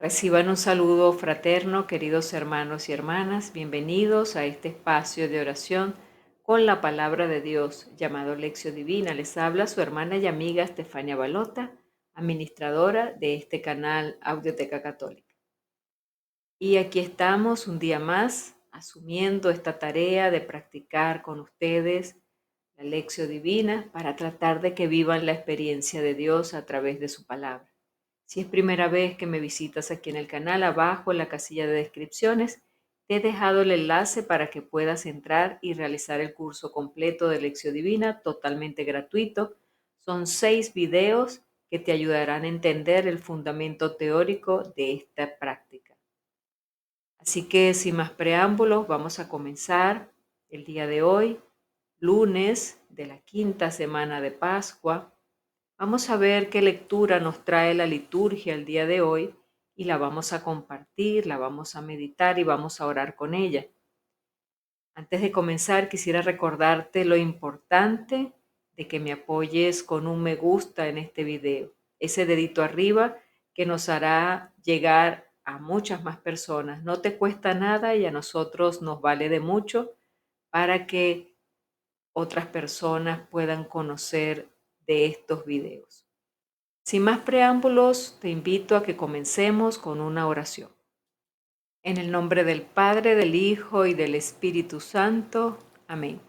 Reciban un saludo fraterno, queridos hermanos y hermanas. Bienvenidos a este espacio de oración con la palabra de Dios llamado Lección Divina. Les habla su hermana y amiga Estefania Balota, administradora de este canal Audioteca Católica. Y aquí estamos un día más asumiendo esta tarea de practicar con ustedes la Lección Divina para tratar de que vivan la experiencia de Dios a través de su palabra. Si es primera vez que me visitas aquí en el canal, abajo en la casilla de descripciones, te he dejado el enlace para que puedas entrar y realizar el curso completo de Lección Divina totalmente gratuito. Son 6 videos que te ayudarán a entender el fundamento teórico de esta práctica. Así que sin más preámbulos, vamos a comenzar el día de hoy, lunes de la quinta semana de Pascua. Vamos a ver qué lectura nos trae la liturgia el día de hoy y la vamos a compartir, la vamos a meditar y vamos a orar con ella. Antes de comenzar, quisiera recordarte lo importante de que me apoyes con un me gusta en este video. Ese dedito arriba que nos hará llegar a muchas más personas. No te cuesta nada y a nosotros nos vale de mucho para que otras personas puedan conocer de estos videos. Sin más preámbulos, te invito a que comencemos con una oración. En el nombre del Padre, del Hijo y del Espíritu Santo. Amén.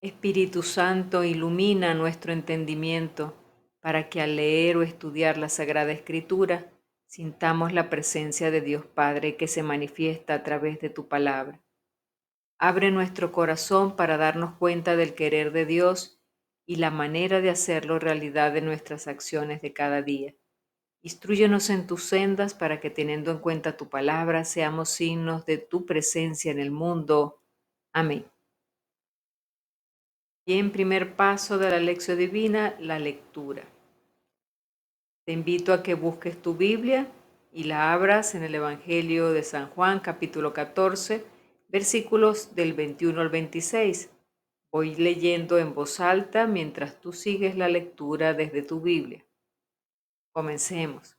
Espíritu Santo, ilumina nuestro entendimiento para que al leer o estudiar la Sagrada Escritura sintamos la presencia de Dios Padre que se manifiesta a través de tu palabra. Abre nuestro corazón para darnos cuenta del querer de Dios y la manera de hacerlo realidad en nuestras acciones de cada día. Instrúyenos en tus sendas para que teniendo en cuenta tu palabra seamos signos de tu presencia en el mundo. Amén. Y en primer paso de la lección divina, la lectura. Te invito a que busques tu Biblia y la abras en el Evangelio de San Juan, capítulo 14, versículos del 21 al 26. Voy leyendo en voz alta mientras tú sigues la lectura desde tu Biblia. Comencemos.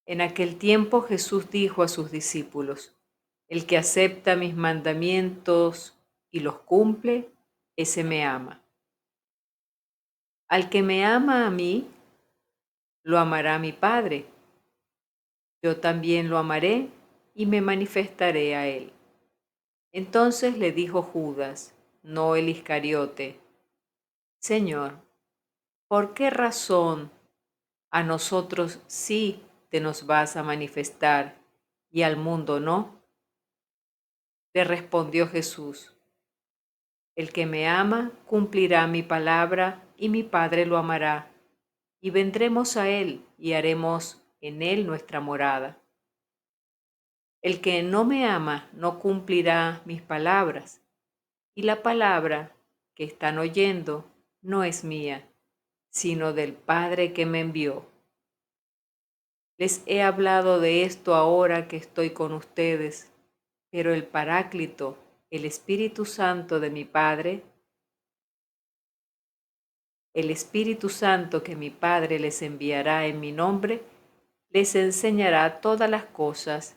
En aquel tiempo Jesús dijo a sus discípulos: el que acepta mis mandamientos y los cumple, ese me ama. Al que me ama a mí, lo amará mi Padre. Yo también lo amaré y me manifestaré a él. Entonces le dijo Judas, no el Iscariote: Señor, ¿por qué razón a nosotros sí te nos vas a manifestar y al mundo no? Le respondió Jesús: el que me ama cumplirá mi palabra y mi Padre lo amará, y vendremos a él y haremos en él nuestra morada. El que no me ama no cumplirá mis palabras, y la palabra que están oyendo no es mía, sino del Padre que me envió. Les he hablado de esto ahora que estoy con ustedes, pero el Paráclito, el Espíritu Santo de mi Padre, el Espíritu Santo que mi Padre les enviará en mi nombre, les enseñará todas las cosas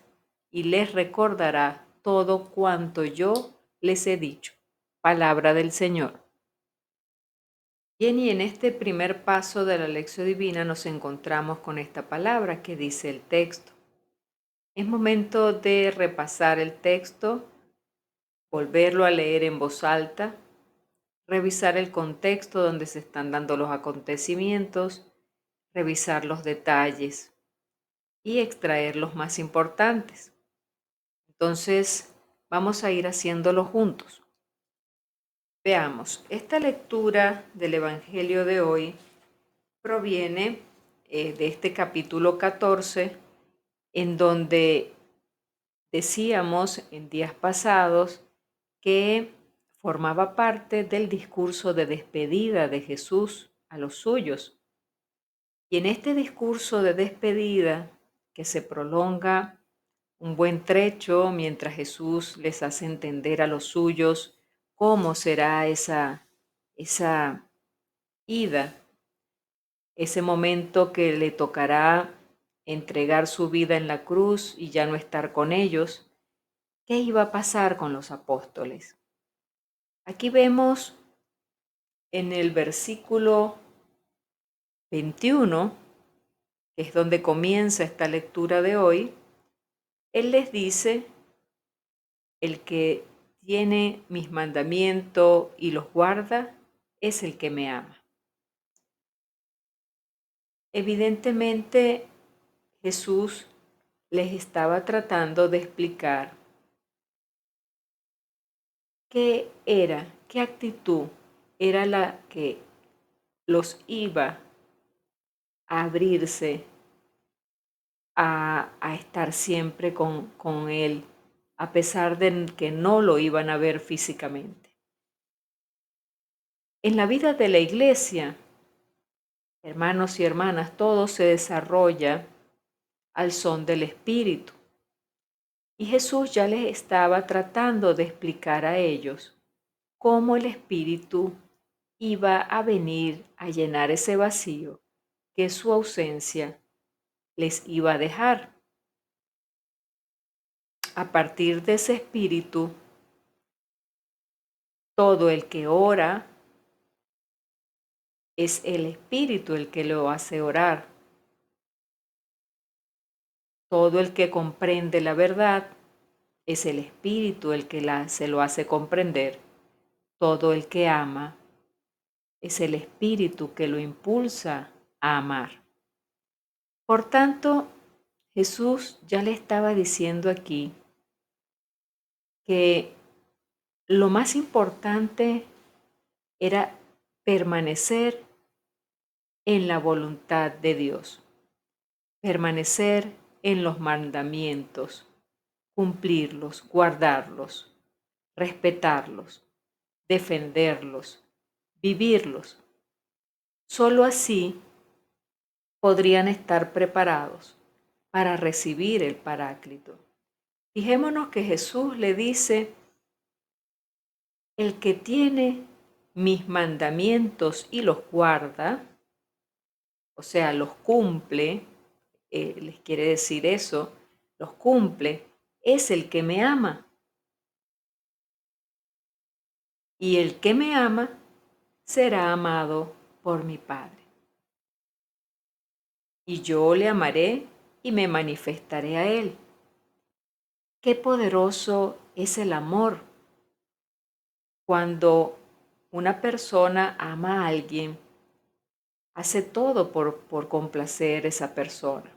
y les recordará todo cuanto yo les he dicho. Palabra del Señor. Bien, y en este primer paso de la lección divina nos encontramos con esta palabra que dice el texto. Es momento de repasar el texto, volverlo a leer en voz alta, revisar el contexto donde se están dando los acontecimientos, revisar los detalles y extraer los más importantes. Entonces, vamos a ir haciéndolo juntos. Veamos, esta lectura del Evangelio de hoy proviene de este capítulo 14, en donde decíamos en días pasados que formaba parte del discurso de despedida de Jesús a los suyos. Y en este discurso de despedida, que se prolonga un buen trecho mientras Jesús les hace entender a los suyos cómo será esa ida, ese momento que le tocará entregar su vida en la cruz y ya no estar con ellos, ¿qué iba a pasar con los apóstoles? Aquí vemos en el versículo 21, que es donde comienza esta lectura de hoy, Él les dice: el que tiene mis mandamientos y los guarda es el que me ama. Evidentemente, Jesús les estaba tratando de explicar qué actitud era la que los iba a abrirse a estar siempre con Él, a pesar de que no lo iban a ver físicamente. En la vida de la iglesia, hermanos y hermanas, todo se desarrolla al son del Espíritu. Y Jesús ya les estaba tratando de explicar a ellos cómo el Espíritu iba a venir a llenar ese vacío que su ausencia les iba a dejar. A partir de ese Espíritu, todo el que ora es el Espíritu el que lo hace orar. Todo el que comprende la verdad es el Espíritu el que se lo hace comprender. Todo el que ama es el Espíritu que lo impulsa a amar. Por tanto, Jesús ya le estaba diciendo aquí que lo más importante era permanecer en la voluntad de Dios, permanecer en los mandamientos, cumplirlos, guardarlos, respetarlos, defenderlos, vivirlos. Solo así podrían estar preparados para recibir el Paráclito. Fijémonos que Jesús le dice: el que tiene mis mandamientos y los guarda, o sea, los cumple, les quiere decir eso, los cumple, es el que me ama. Y el que me ama será amado por mi Padre. Y yo le amaré y me manifestaré a él. Qué poderoso es el amor cuando una persona ama a alguien, hace todo por complacer a esa persona.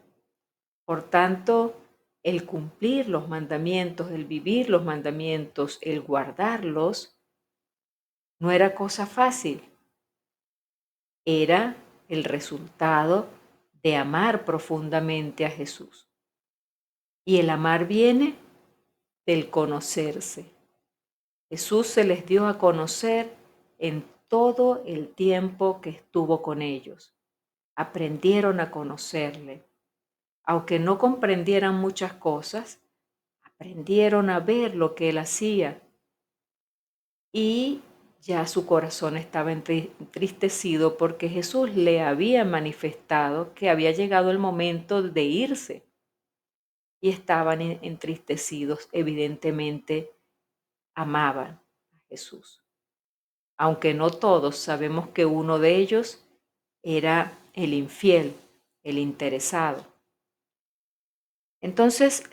Por tanto, el cumplir los mandamientos, el vivir los mandamientos, el guardarlos, no era cosa fácil. Era el resultado de amar profundamente a Jesús. Y el amar viene del conocerse. Jesús se les dio a conocer en todo el tiempo que estuvo con ellos. Aprendieron a conocerle. Aunque no comprendieran muchas cosas, aprendieron a ver lo que él hacía. Y ya su corazón estaba entristecido porque Jesús le había manifestado que había llegado el momento de irse. Y estaban entristecidos, evidentemente amaban a Jesús. Aunque no todos, sabemos que uno de ellos era el infiel, el interesado. Entonces,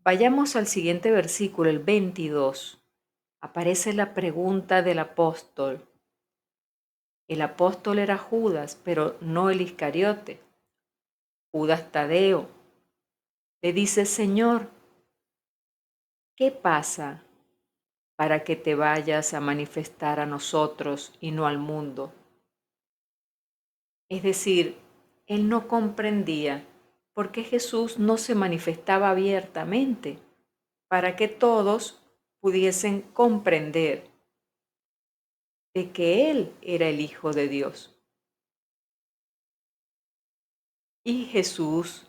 vayamos al siguiente versículo, el 22. Aparece la pregunta del apóstol. El apóstol era Judas, pero no el Iscariote. Judas Tadeo. Le dice: Señor, ¿qué pasa para que te vayas a manifestar a nosotros y no al mundo? Es decir, él no comprendía por qué Jesús no se manifestaba abiertamente para que todos pudiesen comprender de que Él era el Hijo de Dios. Y Jesús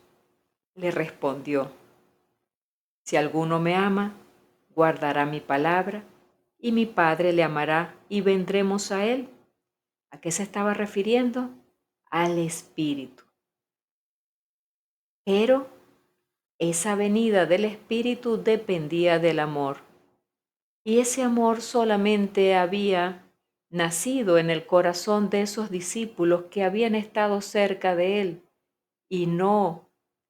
le respondió: si alguno me ama, guardará mi palabra, y mi Padre le amará y vendremos a Él. ¿A qué se estaba refiriendo? Al Espíritu. Pero esa venida del Espíritu dependía del amor. Y ese amor solamente había nacido en el corazón de esos discípulos que habían estado cerca de él y no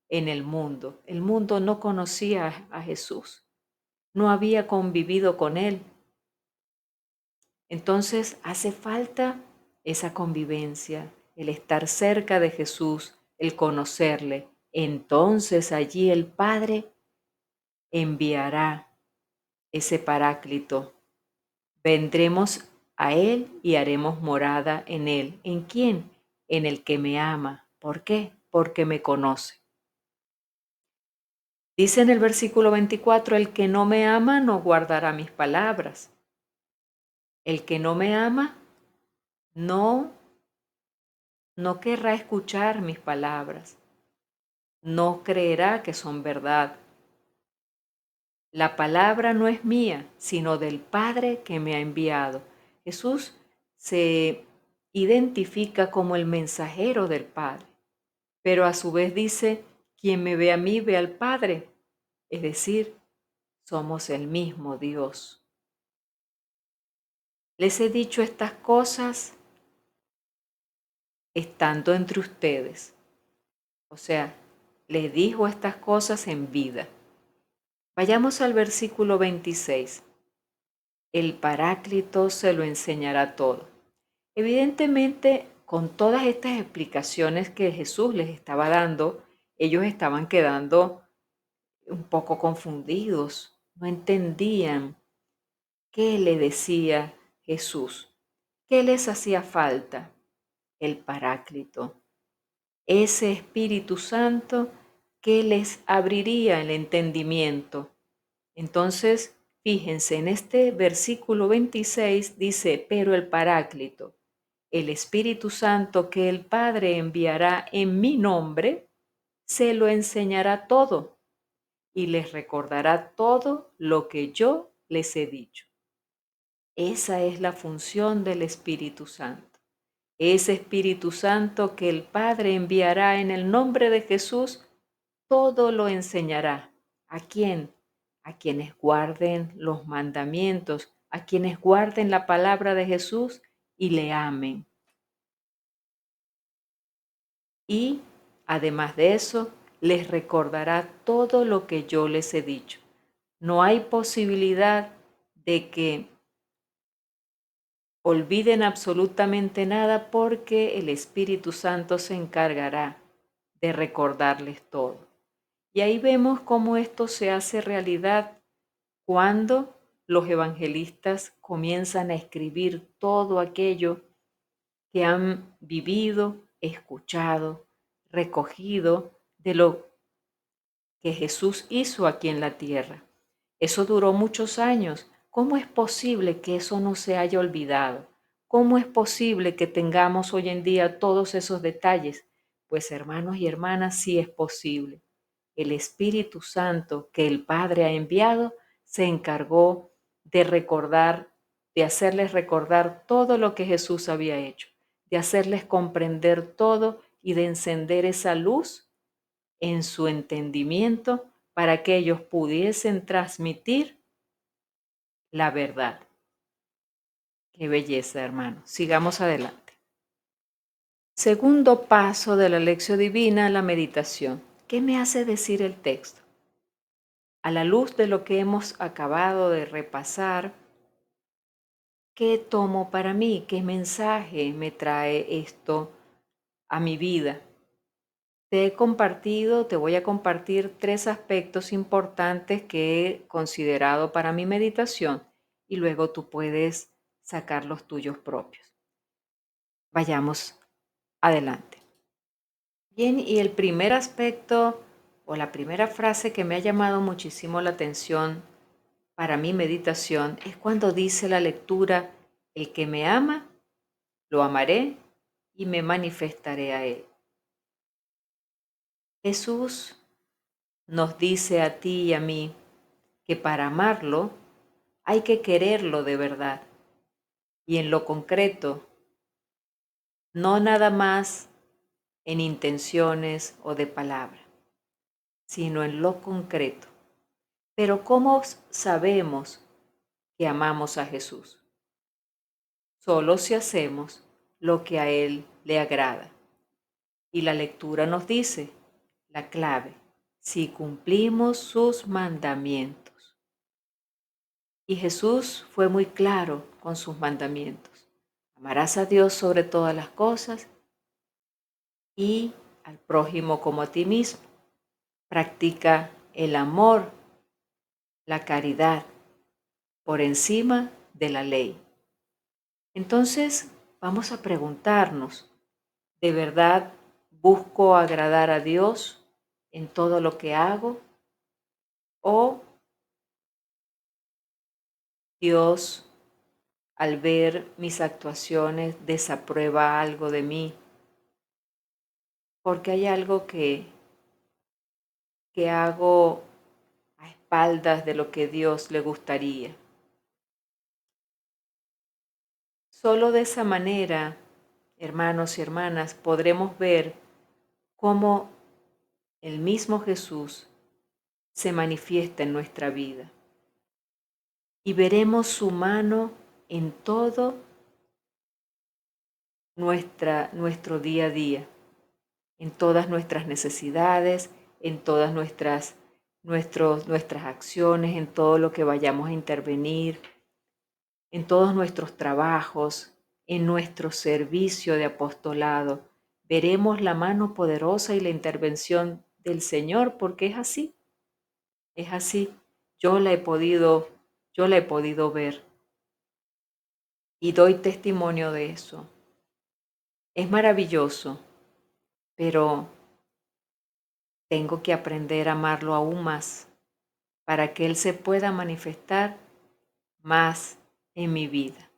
en el mundo. El mundo no conocía a Jesús, no había convivido con él. Entonces hace falta esa convivencia, el estar cerca de Jesús, el conocerle. Entonces allí el Padre enviará ese Paráclito. Vendremos a Él y haremos morada en Él. ¿En quién? En el que me ama. ¿Por qué? Porque me conoce. Dice en el versículo 24, el que no me ama no guardará mis palabras. El que no me ama no, no querrá escuchar mis palabras. No creerá que son verdad. La palabra no es mía, sino del Padre que me ha enviado. Jesús se identifica como el mensajero del Padre, pero a su vez dice, quien me ve a mí ve al Padre. Es decir, somos el mismo Dios. Les he dicho estas cosas estando entre ustedes. O sea, les dijo estas cosas en vida. Vayamos al versículo 26. El Paráclito se lo enseñará todo. Evidentemente, con todas estas explicaciones que Jesús les estaba dando, ellos estaban quedando un poco confundidos, no entendían qué le decía Jesús, qué les hacía falta, el Paráclito, ese Espíritu Santo que les abriría el entendimiento. Entonces, fíjense, en este versículo 26 dice, pero el Paráclito, el Espíritu Santo que el Padre enviará en mi nombre, se lo enseñará todo y les recordará todo lo que yo les he dicho. Esa es la función del Espíritu Santo. Ese Espíritu Santo que el Padre enviará en el nombre de Jesús, todo lo enseñará. ¿A quién? A quienes guarden los mandamientos, a quienes guarden la palabra de Jesús y le amen. Y, además de eso, les recordará todo lo que yo les he dicho. No hay posibilidad de que olviden absolutamente nada porque el Espíritu Santo se encargará de recordarles todo. Y ahí vemos cómo esto se hace realidad cuando los evangelistas comienzan a escribir todo aquello que han vivido, escuchado, recogido de lo que Jesús hizo aquí en la tierra. Eso duró muchos años. ¿Cómo es posible que eso no se haya olvidado? ¿Cómo es posible que tengamos hoy en día todos esos detalles? Pues hermanos y hermanas, sí es posible. El Espíritu Santo que el Padre ha enviado se encargó de recordar, de hacerles recordar todo lo que Jesús había hecho, de hacerles comprender todo y de encender esa luz en su entendimiento para que ellos pudiesen transmitir la verdad. Qué belleza, hermano. Sigamos adelante. Segundo paso de la lección divina, la meditación. ¿Qué me hace decir el texto? A la luz de lo que hemos acabado de repasar, ¿qué tomo para mí? ¿Qué mensaje me trae esto a mi vida? Te voy a compartir 3 aspectos importantes que he considerado para mi meditación y luego tú puedes sacar los tuyos propios. Vayamos adelante. Bien, y el primer aspecto o la primera frase que me ha llamado muchísimo la atención para mi meditación es cuando dice la lectura, el que me ama, lo amaré y me manifestaré a él. Jesús nos dice a ti y a mí que para amarlo hay que quererlo de verdad y en lo concreto, no nada más en intenciones o de palabra. sino en lo concreto. Pero ¿cómo sabemos que amamos a Jesús? Solo si hacemos lo que a Él le agrada. Y la lectura nos dice la clave: si cumplimos sus mandamientos. Y Jesús fue muy claro con sus mandamientos. Amarás a Dios sobre todas las cosas y al prójimo como a ti mismo. Practica el amor, la caridad, por encima de la ley. Entonces, vamos a preguntarnos, ¿de verdad busco agradar a Dios en todo lo que hago? ¿O Dios, al ver mis actuaciones, desaprueba algo de mí? Porque hay algo que hago a espaldas de lo que Dios le gustaría. Solo de esa manera, hermanos y hermanas, podremos ver cómo el mismo Jesús se manifiesta en nuestra vida. Y veremos su mano en todo nuestro día a día, en todas nuestras necesidades, en todas nuestras acciones, en todo lo que vayamos a intervenir, en todos nuestros trabajos, en nuestro servicio de apostolado. Veremos la mano poderosa y la intervención del Señor, porque es así, es así. Yo la he podido ver y doy testimonio de eso. Es maravilloso, pero tengo que aprender a amarlo aún más para que Él se pueda manifestar más en mi vida.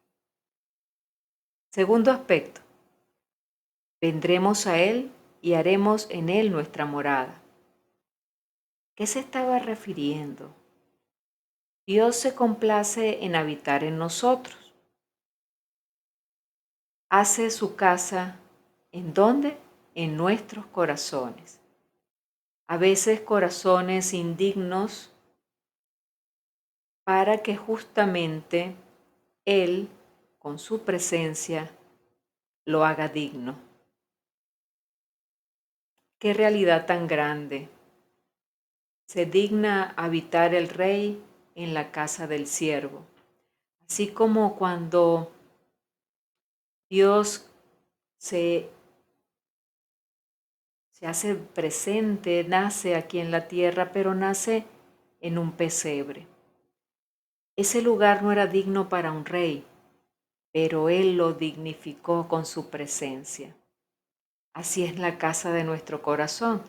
Segundo aspecto, vendremos a Él y haremos en Él nuestra morada. ¿Qué se estaba refiriendo? Dios se complace en habitar en nosotros. Hace su casa, ¿en dónde? En nuestros corazones. A veces corazones indignos, para que justamente Él, con su presencia, lo haga digno. Qué realidad tan grande. Se digna habitar el Rey en la casa del siervo. Así como cuando Dios se hace presente, nace aquí en la tierra, pero nace en un pesebre. Ese lugar no era digno para un rey, pero Él lo dignificó con su presencia. Así es la casa de nuestro corazón.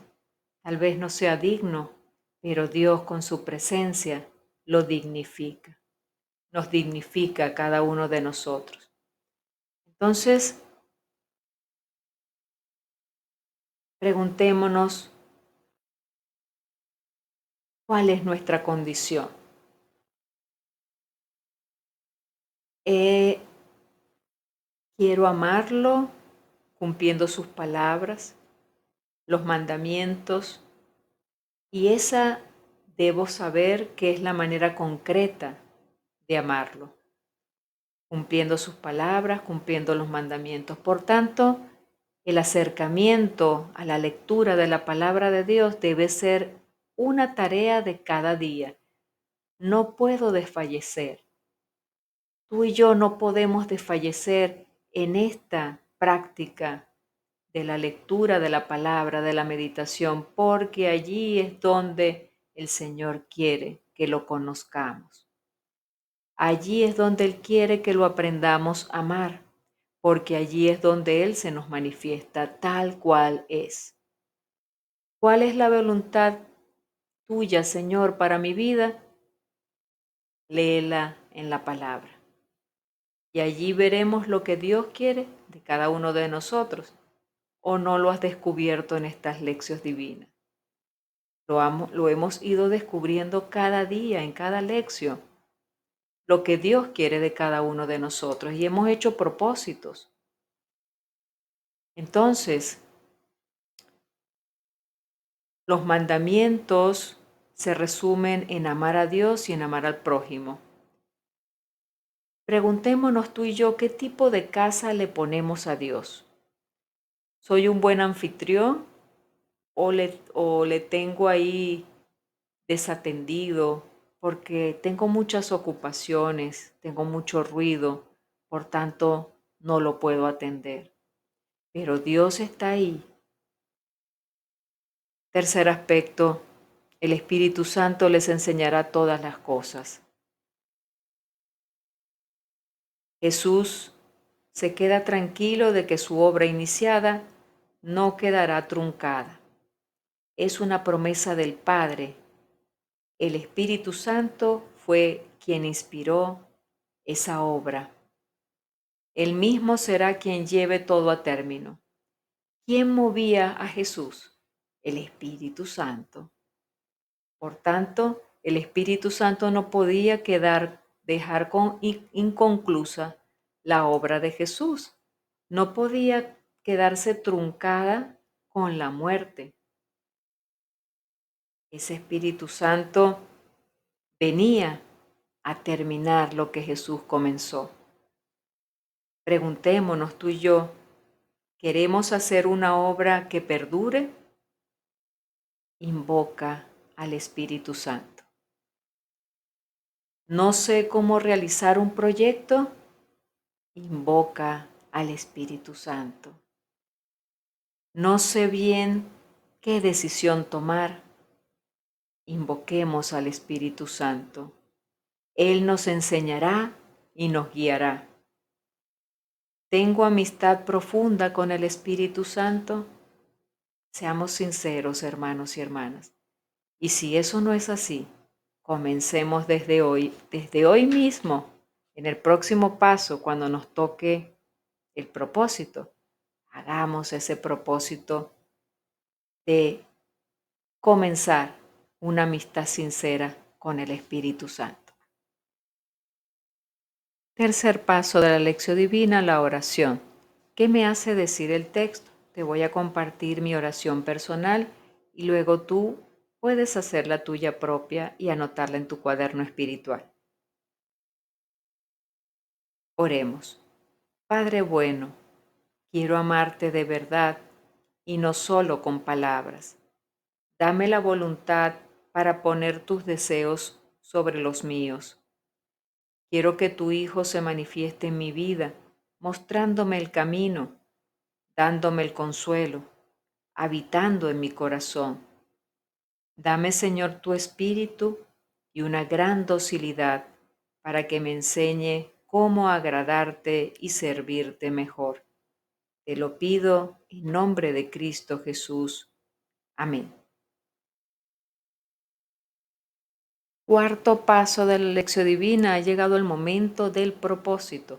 Tal vez no sea digno, pero Dios con su presencia lo dignifica. Nos dignifica a cada uno de nosotros. Entonces, preguntémonos, ¿cuál es nuestra condición? Quiero amarlo cumpliendo sus palabras, los mandamientos, y esa debo saber que es la manera concreta de amarlo, cumpliendo sus palabras, cumpliendo los mandamientos. Por tanto, el acercamiento a la lectura de la palabra de Dios debe ser una tarea de cada día. No puedo desfallecer. Tú y yo no podemos desfallecer en esta práctica de la lectura de la palabra, de la meditación, porque allí es donde el Señor quiere que lo conozcamos. Allí es donde Él quiere que lo aprendamos a amar, porque allí es donde Él se nos manifiesta tal cual es. ¿Cuál es la voluntad tuya, Señor, para mi vida? Léela en la palabra. Y allí veremos lo que Dios quiere de cada uno de nosotros. ¿O no lo has descubierto en estas lecciones divinas? Lo hemos ido descubriendo cada día, en cada lección, lo que Dios quiere de cada uno de nosotros, y hemos hecho propósitos. Entonces, Los mandamientos se resumen en amar a Dios y en amar al prójimo. Preguntémonos tú y yo qué tipo de casa le ponemos a Dios. ¿Soy un buen anfitrión o le tengo ahí desatendido porque tengo muchas ocupaciones, tengo mucho ruido, por tanto no lo puedo atender? Pero Dios está ahí. Tercer aspecto, el Espíritu Santo les enseñará todas las cosas. Jesús se queda tranquilo de que su obra iniciada no quedará truncada. Es una promesa del Padre. El Espíritu Santo fue quien inspiró esa obra. Él mismo será quien lleve todo a término. ¿Quién movía a Jesús? El Espíritu Santo. Por tanto, el Espíritu Santo no podía dejar inconclusa la obra de Jesús. No podía quedarse truncada con la muerte. Ese Espíritu Santo venía a terminar lo que Jesús comenzó. Preguntémonos tú y yo, ¿queremos hacer una obra que perdure? Invoca al Espíritu Santo. No sé cómo realizar un proyecto. Invoca al Espíritu Santo. No sé bien qué decisión tomar. Invoquemos al Espíritu Santo. Él nos enseñará y nos guiará. ¿Tengo amistad profunda con el Espíritu Santo? Seamos sinceros, hermanos y hermanas. Y si eso no es así, comencemos desde hoy mismo, en el próximo paso, cuando nos toque el propósito. Hagamos ese propósito de comenzar una amistad sincera con el Espíritu Santo. Tercer paso de la lección divina, la oración. ¿Qué me hace decir el texto? Te voy a compartir mi oración personal y luego tú puedes hacer la tuya propia y anotarla en tu cuaderno espiritual. Oremos. Padre bueno, quiero amarte de verdad y no solo con palabras. Dame la voluntad para poner tus deseos sobre los míos. Quiero que tu Hijo se manifieste en mi vida, mostrándome el camino, dándome el consuelo, habitando en mi corazón. Dame, Señor, tu espíritu y una gran docilidad para que me enseñe cómo agradarte y servirte mejor. Te lo pido en nombre de Cristo Jesús. Amén. Cuarto paso de la lección divina, ha llegado el momento del propósito.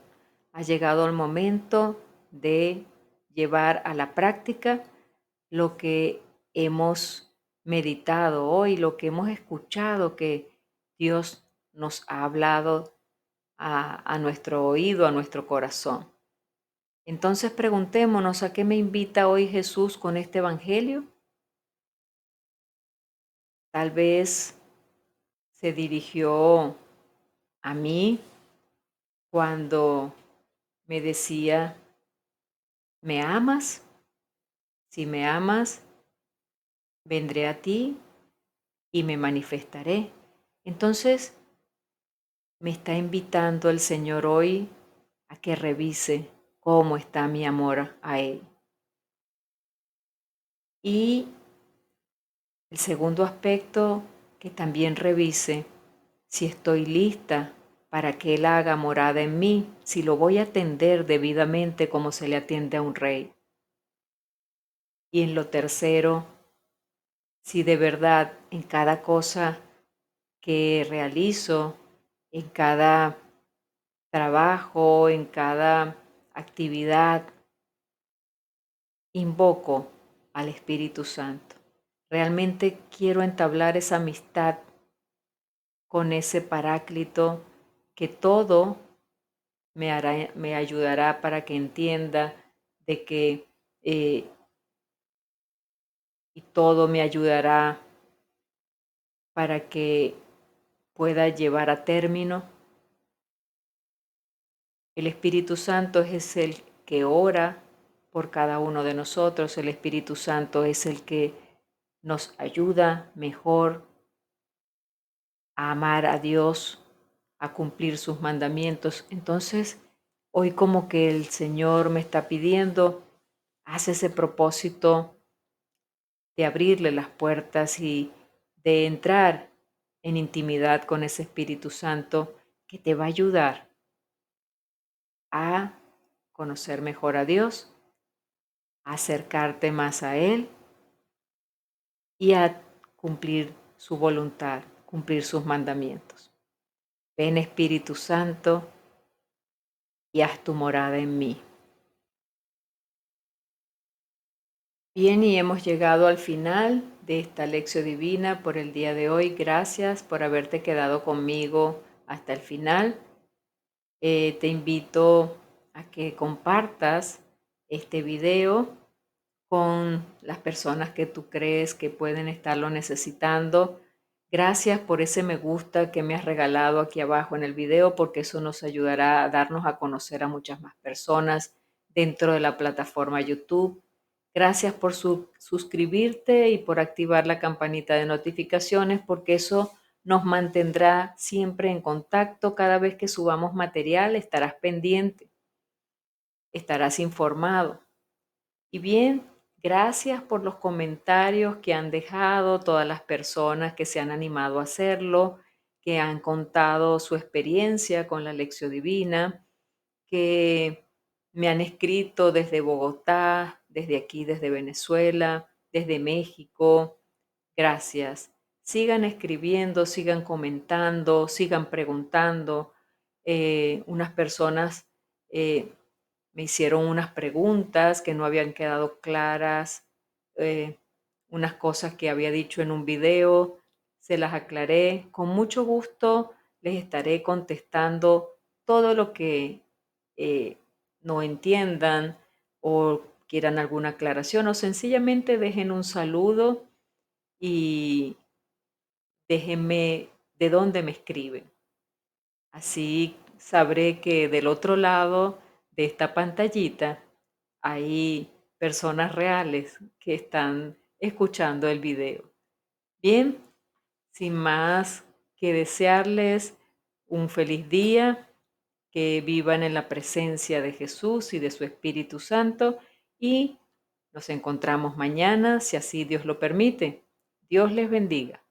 Ha llegado el momento de llevar a la práctica lo que hemos meditado hoy, lo que hemos escuchado que Dios nos ha hablado a nuestro oído, a nuestro corazón. Entonces preguntémonos, ¿a qué me invita hoy Jesús con este evangelio? Tal vez se dirigió a mí cuando me decía, ¿me amas? Si me amas, vendré a ti y me manifestaré. Entonces, me está invitando el Señor hoy a que revise cómo está mi amor a Él. Y el segundo aspecto, que también revise si estoy lista para que Él haga morada en mí, si lo voy a atender debidamente como se le atiende a un rey. Y en lo tercero, si de verdad en cada cosa que realizo, en cada trabajo, en cada actividad, invoco al Espíritu Santo. Realmente quiero entablar esa amistad con ese Paráclito que todo me ayudará para que entienda de que y todo me ayudará para que pueda llevar a término. El Espíritu Santo es el que ora por cada uno de nosotros. El Espíritu Santo es el que nos ayuda mejor a amar a Dios, a cumplir sus mandamientos. Entonces, hoy como que el Señor me está pidiendo, haz ese propósito de abrirle las puertas y de entrar en intimidad con ese Espíritu Santo que te va a ayudar a conocer mejor a Dios, a acercarte más a Él y a cumplir su voluntad, cumplir sus mandamientos. Ven Espíritu Santo y haz tu morada en mí. Bien, y hemos llegado al final de esta lección divina por el día de hoy. Gracias por haberte quedado conmigo hasta el final. Te invito a que compartas este video con las personas que tú crees que pueden estarlo necesitando. Gracias por ese me gusta que me has regalado aquí abajo en el video, porque eso nos ayudará a darnos a conocer a muchas más personas dentro de la plataforma YouTube. Gracias por suscribirte y por activar la campanita de notificaciones, porque eso nos mantendrá siempre en contacto. Cada vez que subamos material estarás pendiente, estarás informado. Y bien, gracias por los comentarios que han dejado todas las personas que se han animado a hacerlo, que han contado su experiencia con la lección divina, que me han escrito desde Bogotá, desde aquí, desde Venezuela, desde México. Gracias. Sigan escribiendo, sigan comentando, sigan preguntando. Unas personas me hicieron unas preguntas que no habían quedado claras, eh, unas cosas que había dicho en un video, se las aclaré. Con mucho gusto les estaré contestando todo lo que eh, no entiendan o quieran alguna aclaración, o sencillamente dejen un saludo y déjenme de dónde me escriben. Así sabré que del otro lado de esta pantallita hay personas reales que están escuchando el video. Bien, sin más que desearles un feliz día, que vivan en la presencia de Jesús y de su Espíritu Santo, y nos encontramos mañana, si así Dios lo permite. Dios les bendiga.